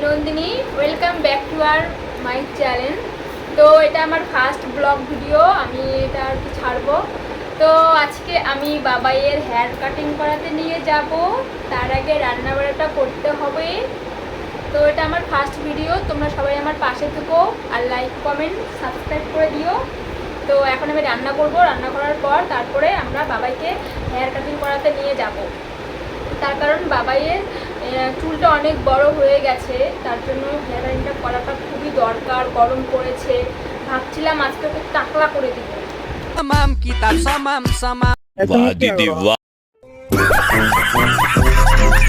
Nandini, welcome back to our my channel. তো এটা আমার ফার্স্ট ব্লগ ভিডিও, আমি এটা আর কি ছাড়বো। তো আজকে আমি বাবাইয়ের হেয়ার কাটিং করাতে নিয়ে যাব, তার আগে রান্নাবাড়াটা করতে হবে। তো এটা আমার ফার্স্ট ভিডিও, তোমরা সবাই আমার পাশে থেকো আর লাইক কমেন্ট সাবস্ক্রাইব করে দিও। তো এখন আমি রান্না করব, রান্না করার পর তারপরে আমরা বাবাইকে হেয়ার কাটিং করাতে নিয়ে যাব। তার কারণ বাবাইয়ের চুলটা অনেক বড় হয়ে গেছে, তার জন্য হেয়ার কাটিংটা করাটা খুবই দরকার। গরম পড়েছে, ভাবছিলাম আজকে ওকে টাকলা করে দিব।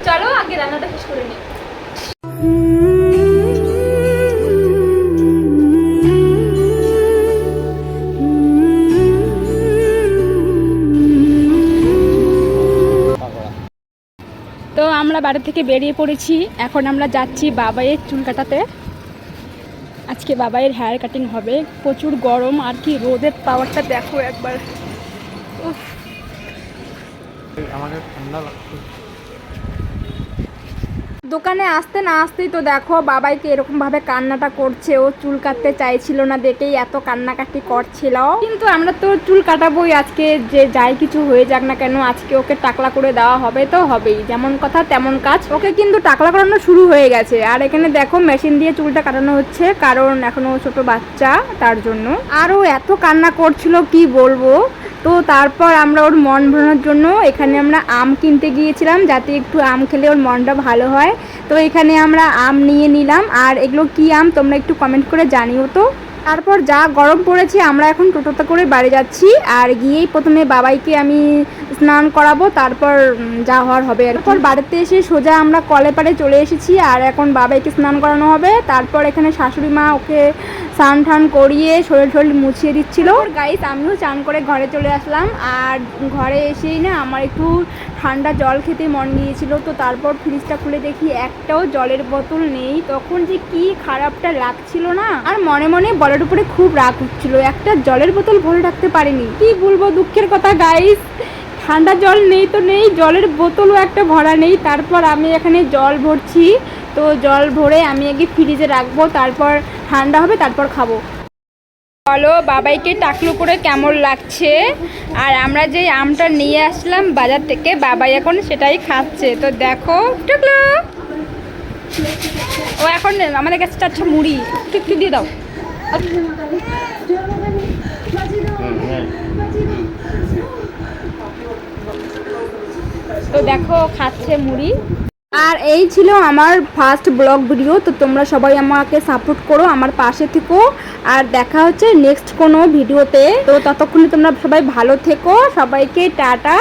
চলো আগে রান্নাটা শেষ করে নিই। তো আমরা বাড়ি থেকে বেরিয়ে পড়েছি, এখন আমরা যাচ্ছি বাবাইয়ের চুল কাটাতে। আজকে বাবাইয়ের হেয়ার কাটিং হবে। প্রচুর গরম আর কি, রোদের পাওয়ারটা দেখো একবার। আমাদের ঠান্ডা লাগছে। দোকানে আসতে না আসতেই তো দেখো বাবাইকে এরকমভাবে কান্নাটা করছে। ও চুল কাটতে চাইছিল না দেখেই এত কান্নাকাটি করছিল। কিন্তু আমরা তো চুল কাটাবোই আজকে, যে যাই কিছু হয়ে যাক না কেন, আজকে ওকে টাকলা করে দেওয়া হবে তো হবেই। যেমন কথা তেমন কাজ। ওকে কিন্তু টাকলা করানো শুরু হয়ে গেছে। আর এখানে দেখো মেশিন দিয়ে চুলটা কাটানো হচ্ছে, কারণ এখনো ছোট বাচ্চা তার জন্য। আর ও এত কান্না করছিল কি বলবো। তো তারপর আমরা ওর মন ভরানোর জন্য এখানে আমরা আম কিনতে গিয়েছিলাম, যাতে একটু আম খেলে ওর মনটা ভালো হয়। তো এখানে আমরা আম নিয়ে নিলাম। আর এগুলো কি আম তোমরা একটু কমেন্ট করে জানিও তো। তারপর যা গরম পড়েছে, আমরা এখন টোটোতে করে বাড়ি যাচ্ছি। আর গিয়েই প্রথমে বাবাইকে আমি স্নান করাবো, তারপর যা হওয়ার হবে। এরপর বাড়িতে এসে সোজা আমরা কলে পাড়ে চলে এসেছি। আর এখন বাবাইকে স্নান করানো হবে। তারপর এখানে শাশুড়ি মা ওকে স্নান টান করিয়ে শরীর মুছিয়ে দিচ্ছিল। গাইস আমিও চান করে ঘরে চলে আসলাম। আর ঘরে এসেই না আমার একটু ঠান্ডা জল খেতে মন গিয়েছিল। তো তারপর ফ্রিজটা খুলে দেখি একটাও জলের বোতল নেই। তখন যে কি খারাপটা লাগছিল না, আর মনে মনে বলের উপরে খুব রাগ হচ্ছিল, একটা জলের বোতল ভরে রাখতে পারিনি। কি বলবো, দুঃখের কথা গাইস। ঠান্ডা জল নেই তো নেই, জলের বোতলও একটা ভরা নেই। তারপর আমি এখানে জল ভরছি। তো জল ভরে আমি আগে ফ্রিজে রাখবো, তারপর ঠান্ডা হবে, তারপর খাবো। বলো বাবাইকে টাকলু করে কেমন লাগছে। আর আমরা যে আমটা নিয়ে আসলাম বাজার থেকে, বাবাই এখন সেটাই খাচ্ছে। তো দেখো টাকলু, ও এখন আমাদের কাছে চাচ্ছে মুড়ি, একটু দিয়ে দাও। তো দেখো খাচ্ছে মুড়ি। আর এই ছিল আমার ফার্স্ট ব্লগ ভিডিও। তো তোমরা সবাই আমাকে সাপোর্ট করো, আমার পাশে থেকো। আর দেখা হচ্ছে নেক্সট কোনো ভিডিওতে। তো ততক্ষণে তোমরা সবাই ভালো থেকো। সবাইকে টাটা।